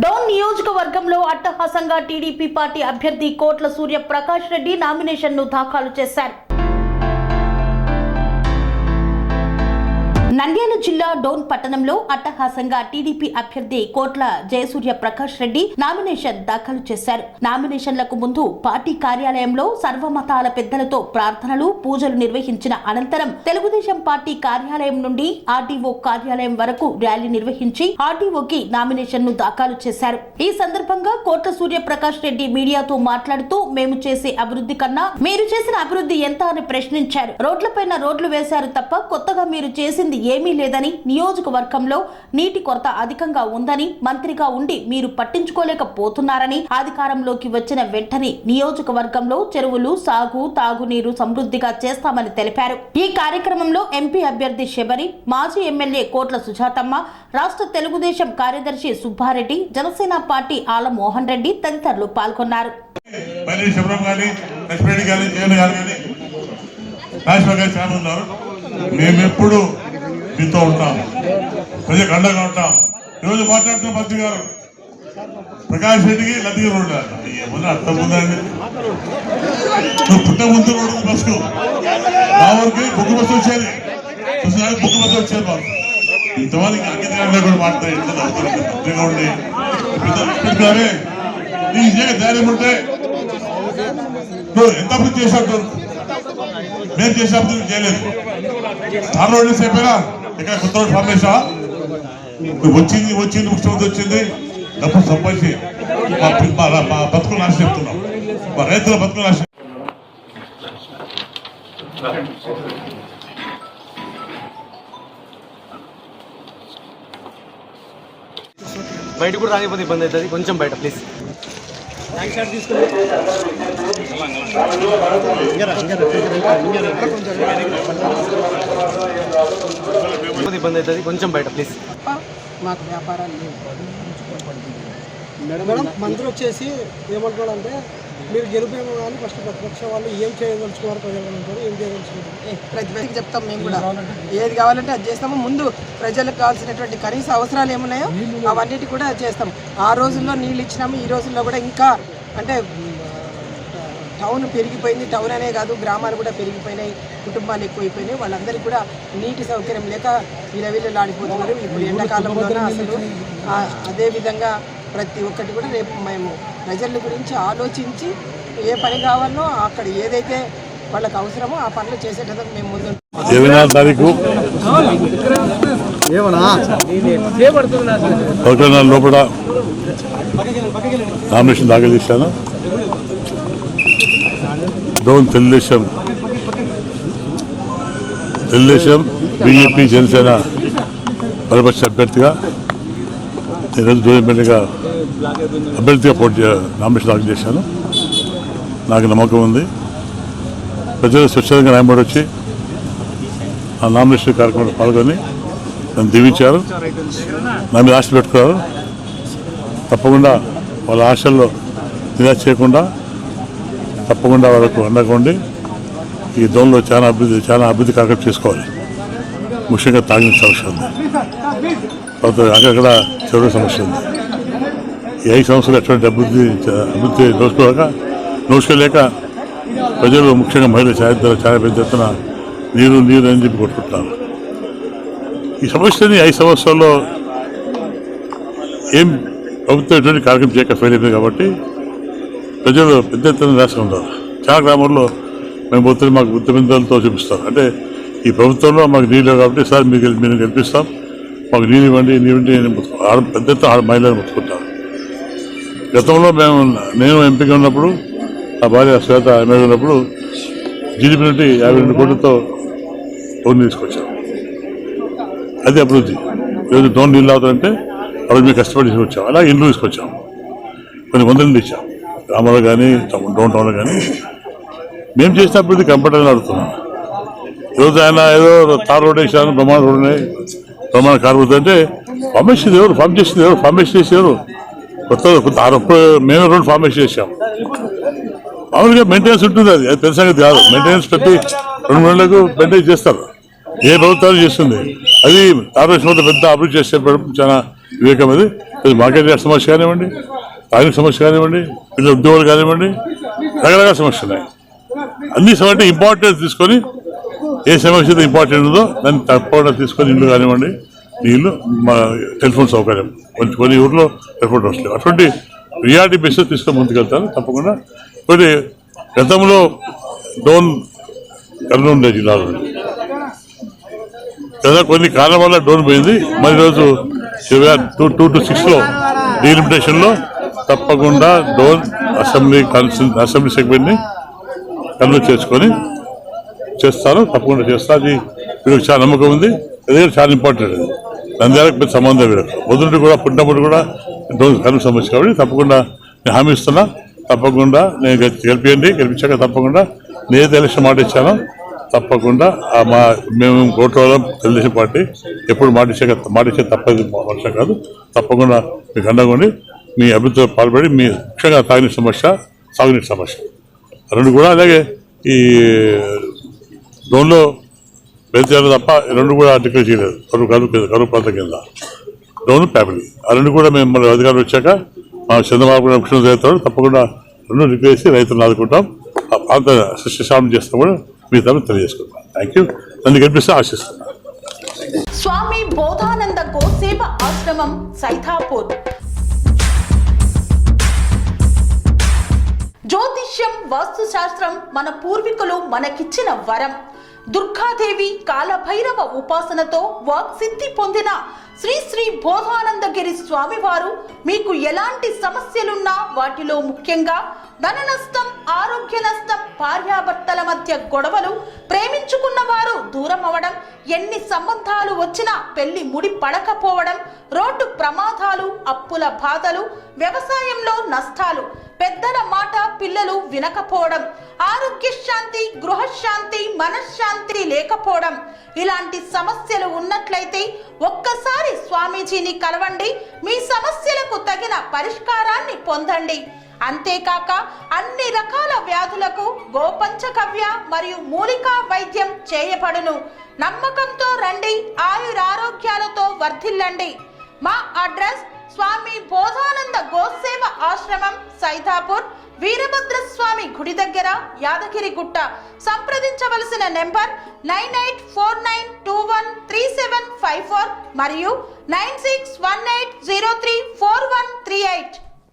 Down నియోజకవర్గంలో అట్టహాసంగా TDP party అభ్యర్థి కోట్ల సూర్య ప్రకాష్ రెడ్డి నామినేషన్ను దాఖలు చేశారు. నంద్యాల జిల్లా డౌన్ పట్టణంలో అట్టహాసంగా టీడీపీ అభ్యర్థి కోట్ల జయసూర్య ప్రకాష్ రెడ్డి నామినేషన్ దాఖలు చేశారు. నామినేషన్లకు ముందు పార్టీ కార్యాలయంలో సర్వమతాల పెద్దలతో ప్రార్థనలు పూజలు నిర్వహించిన అనంతరం తెలుగుదేశం పార్టీ కార్యాలయం నుండి ఆర్డీఓ కార్యాలయం వరకు ర్యాలీ నిర్వహించి ఆర్డీఓకి నామినేషన్ ను దాఖలు చేశారు. ఈ సందర్భంగా కోట్ల సూర్య ప్రకాష్ రెడ్డి మీడియాతో మాట్లాడుతూ మేము చేసే అభివృద్ధి కన్నా మీరు చేసిన అభివృద్ధి ఎంత అని ప్రశ్నించారు. రోడ్లపైన రోడ్లు వేశారు తప్ప కొత్తగా మీరు చేసింది ఏమీ లేదని, నియోజకవర్గంలో నీటి కొరత అధికంగా ఉందని, మంత్రిగా ఉండి మీరు పట్టించుకోలేకపోతున్నారని, అధికారంలోకి వచ్చిన వెంటనే నియోజకవర్గంలో చెరువులు, సాగు, తాగునీరు సమృద్ధిగా చేస్తామని తెలిపారు. ఈ కార్యక్రమంలో ఎంపీ అభ్యర్థి శబరి, మాజీ ఎమ్మెల్యే కోట్ల సుజాతమ్మ, రాష్ట్ర తెలుగుదేశం కార్యదర్శి సుబ్బారెడ్డి, జనసేన పార్టీ ఆల మోహన్ రెడ్డి తదితరులు పాల్గొన్నారు. మేమెప్పుడు మీతో ఉంటాం, ప్రజలకు అండగా ఉంటాం. ఈరోజు మాట్లాడుతున్న మంత్రి గారు ప్రకాష్ రెడ్డికి లద్దిగా రోడ్డు ఏమన్నా అర్థం ఉందండి. నువ్వు పుట్ట ముందు రోడ్డు బస్సు మా ఊరికి బుక్ బస్సు వచ్చేది, బుక్ బస్సు వచ్చేది మాకు. ఇంతమందికి అంకితంగా కూడా మాట్లాడే మంత్రిగా ఉండి నీకు చేయక ధైర్యం ఉంటే నువ్వు ఎంత అభివృద్ధి చేశావు. మేము చేసే అభివృద్ధి చేయలేదు. ఆరు రోడ్లు సేపేనా ఇక్కడ కొత్త రోడ్డు ఫామ్ చేసా వచ్చింది ముఖ్యమంత్రి వచ్చింది డబ్బు సంపాదించి మా బతుకులు నాశనం చెప్తున్నాం, మా రైతుల బతుకులు నాశనం. బయట కూడా రానిపోతే ఇబ్బంది అవుతుంది, కొంచెం బయట ప్లీజ్. ఇబ్బంది అవుతుంది, కొంచెం బయట ప్లీజ్. మాకు వ్యాపారాలు లేవు. మేడం మంత్రి వచ్చేసి ఏమంటున్నాడంటే మీరు గెలిపేమో కానీ ఫస్ట్ ప్రతిపక్ష వాళ్ళు ఏం చేయదలుచుకున్నారు, ప్రజలు ఏం చేయదలుచుకుంటారు ప్రతిపక్షకి చెప్తాం. మేము కూడా ఏది కావాలంటే అది చేస్తాము. ముందు ప్రజలకు కావాల్సినటువంటి కనీస అవసరాలు ఏమున్నాయో అవన్నిటి కూడా చేస్తాం. ఆ రోజుల్లో నీళ్ళు ఇచ్చినాము, ఈ రోజుల్లో కూడా ఇంకా అంటే టౌన్ పెరిగిపోయింది. టౌన్ అనే కాదు, గ్రామాలు కూడా పెరిగిపోయినాయి, కుటుంబాలు ఎక్కువైపోయినాయి. వాళ్ళందరికీ కూడా నీటి సౌకర్యం లేక విలవిలలాడిపోతున్నారు. ఇప్పుడు ఎండాకాలంలోనే అసలు అదేవిధంగా ప్రతి ఒక్కటి కూడా రేపు మేము ప్రజల గురించి ఆలోచించి ఏ పని కావాలో అక్కడ ఏదైతే వాళ్ళకి అవసరమో ఆ పనులు చేసేటప్పుడు మేము ముందు 29 తారీఖు లోపల నామినేషన్ దాఖలు చేశాను. డౌన్ తెలుగుదేశం బీజేపీ జనసేన బలపక్ష అభ్యర్థిగా ఈరోజు డౌన్ ఎమ్మెల్యేగా అభ్యర్థిగా నామినేషన్ దాఖలు చేశాను. నాకు నమ్మకం ఉంది ప్రజలు స్వచ్ఛందంగా న్యాయపడి వచ్చి ఆ నామినేషన్ కార్యక్రమంలో పాల్గొని నన్ను దీవించారు, నా మీద ఆశలు పెట్టుకున్నారు. తప్పకుండా వాళ్ళ ఆశల్లో నిరాశ చేయకుండా తప్పకుండా వాళ్ళకు అండగా ఉండి ఈ దోన్లో చాలా అభివృద్ధి కార్యక్రమం చేసుకోవాలి. ముఖ్యంగా తాగిన సమస్య ఉంది, అక్కడ చెరువు సమస్య ఉంది. ఈ 5 సంవత్సరాలు ఎటువంటి అభివృద్ధి నోచుకోలేక ప్రజలు ముఖ్యంగా మహిళలు చాలా పెద్ద ఎత్తున నీరు అని చెప్పి కొట్టుకుంటున్నారు. ఈ సమస్యని 5 సంవత్సరాల్లో ఏం ప్రభుత్వం ఎటువంటి కార్యక్రమం చేయక ఫెయిల్ అయిపోయింది కాబట్టి ప్రజలు పెద్ద ఎత్తున నిరాశగా ఉన్నారు. చాలా గ్రామాల్లో మేము పోతే మాకు బుద్ధిమంతులతో చూపిస్తారు. అంటే ఈ ప్రభుత్వంలో మాకు నీళ్ళు కాబట్టి సార్ మీరు గెలిపిస్తాం, మాకు నీళ్ళు ఇవ్వండి పెద్ద ఎత్తున మహిళలు ముట్టుకుంటారు. గతంలో నేను ఎంపీగా ఉన్నప్పుడు ఆ భార్య శ్వేత ఎమ్మెల్యే ఉన్నప్పుడు జీడీపీ నుండి 52 కోట్లతో టౌన్ తీసుకొచ్చాం. అది అభివృద్ధి. ఈరోజు టౌన్ నీళ్ళు అవుతారంటే అప్పుడు మేము కష్టపడి తీసుకొచ్చాం. అలాగే ఇండ్లు తీసుకొచ్చాం, కొన్ని వందలు ఇచ్చాం గ్రామాల్లో కానీ డౌన్ టౌన్లో కానీ. మేము చేసిన అభివృద్ధి కంపల్సరీ అడుగుతున్నాం. ఈరోజు ఆయన ఏదో తార్ రోడ్ వేసాను, బ్రహ్మాండ రోడ్ ఉన్నాయి, బ్రహ్మాండ కార్బోతుంది అంటే ఫార్మేషన్ ఎవరు ఫార్మేషన్ చేసి ఎవరు కొత్త మేము రోడ్ ఫార్మేషన్ చేసాం. మామూలుగా మెయింటెనెన్స్ ఉంటుంది, అది తెలుసా కాదు. మెయింటెనెన్స్ ప్రతి 2 నెలలకు మెయింటైన్ చేస్తారు. ఏ ప్రభుత్వాలు చేస్తుంది. అది కార్పొరేషన్ పెద్ద అభివృద్ధి చేసే చాలా వివేకం. అది మార్కెట్ సమస్య కానివ్వండి, తారీఖు సమస్య కానివ్వండి, పిల్లల ఉద్యోగాలు కానివ్వండి, రకరకాల సమస్యలు ఉన్నాయి. అన్ని సమస్య ఇంపార్టెన్స్ తీసుకొని ఏ సమస్య అయితే ఇంపార్టెంట్ ఉందో దాన్ని తప్పకుండా తీసుకొని ఇల్లు కానివ్వండి, నీళ్ళు, మా టెలిఫోన్ సౌకర్యం కొన్ని ఊర్లో టెలిఫోన్ వస్తుంది. అటువంటి రియాలిటీ బేస్ తీసుకొని ముందుకెళ్తాను తప్పకుండా. కొన్ని గతంలో డోన్ కర్నూలు జిల్లాలో కదా కొన్ని కారణం వల్ల డోన్ పోయింది. మరి ఈరోజు 2 to 6లో డీలిమిటేషన్లో తప్పకుండా డోన్ అసెంబ్లీ సెగ్మెంట్ని కన్వర్ట్ చేసుకొని చేస్తారు. తప్పకుండా చేస్తా. అది వీళ్ళకి చాలా నమ్మకం ఉంది. అది చాలా ఇంపార్టెంట్. అది నంద్యాలకు పెద్ద సంబంధం వీళ్ళకి మొదటి కూడా పుట్టినప్పుడు కూడా కనుక సమస్య కాబట్టి తప్పకుండా నేను హామీ ఇస్తున్నా. తప్పకుండా నేను గెలిపించాక తప్పకుండా నేను ఎలక్షన్ మాట ఇచ్చాను. తప్పకుండా మేము కోట్ల తెలుగుదేశం పార్టీ ఎప్పుడు మాటిచ్చే తప్పది వర్షం కాదు. తప్పకుండా మీకు అండగొండి మీ అభివృద్ధిలో పాల్పడి మీ ముఖ్యంగా తాగునీటి సమస్య, సాగునీటి సమస్య రెండు కూడా అలాగే ఈ డోన్లో బెంచారు తప్ప రెండు కూడా డిక్లేర్ చేయలేదు. కరువు ప్రాంతం కింద డోన్ ఫ్యామిలీ ఆ రెండు కూడా మేము మన అధికారులు వచ్చాక మా చంద్రబాబు కూడా ముఖ్యమంత్రి అవుతాడు. తప్పకుండా రెండు డిక్లేర్ చేసి రైతులను ఆదుకుంటాం. ఆ ప్రాంత సృష్టిశామం చేస్తాం కూడా మీ తరఫు తెలియజేసుకుంటాం. Thank you. నన్ను గెలిపిస్తే ఆశిస్తున్నాను. స్వామి బోధానంద గోసేవ ఆశ్రమం సైథాపూర్. జ్యోతిష్యం, వాస్తుశాస్త్రం మన పూర్వీకులు మనకిచ్చిన వరం. దుర్గాదేవి, కాలభైరవ ఉపాసనతో వాక్సిద్ధి పొందిన శ్రీ శ్రీ బోధానందగిరి స్వామివారు మీకు ఎలాంటి సమస్యలున్నా, వాటిలో ముఖ్యంగా ధన నష్టం, ఆరోగ్య నష్టం, భార్యాభర్తల మధ్య గొడవలు, ప్రేమించుకున్న వారు దూరం అవడం, ఎన్ని సంబంధాలు వచ్చినా పెళ్లి ముడి పడకపోవడం, రోడ్డు ప్రమాదాలు, అప్పుల బాధలు, వ్యవసాయంలో నష్టాలు, పెద్దల మాట పిల్లలు వినకపోవడం, ఆరోగ్య శాంతి, గృహశాంతి, మనశ్శాంతి లేకపోవడం, ఇలాంటి సమస్యలు ఉన్నట్లయితే ఒక్కసారి స్వామీజీని కలవండి. మీ సమస్యలకు తగిన పరిష్కారాన్ని పొందండి. అంతేకాక అన్ని రకాల వ్యాధులకు గోపంచకవ్య మరియు మూలికా వైద్యం చేయబడును. నమ్మకంతో రండి, ఆయురారోగ్యాలతో వర్ధిల్లండి. మా అడ్రస్ స్వామి బోధానంద గోసేవ ఆశ్రమం, సైథాపూర్, వీరభద్రస్వామి గుడి దగ్గర, యాదగిరిగుట్ట. సంప్రదించవలసిన నెంబర్ 9849213754 మరియు 9618034138.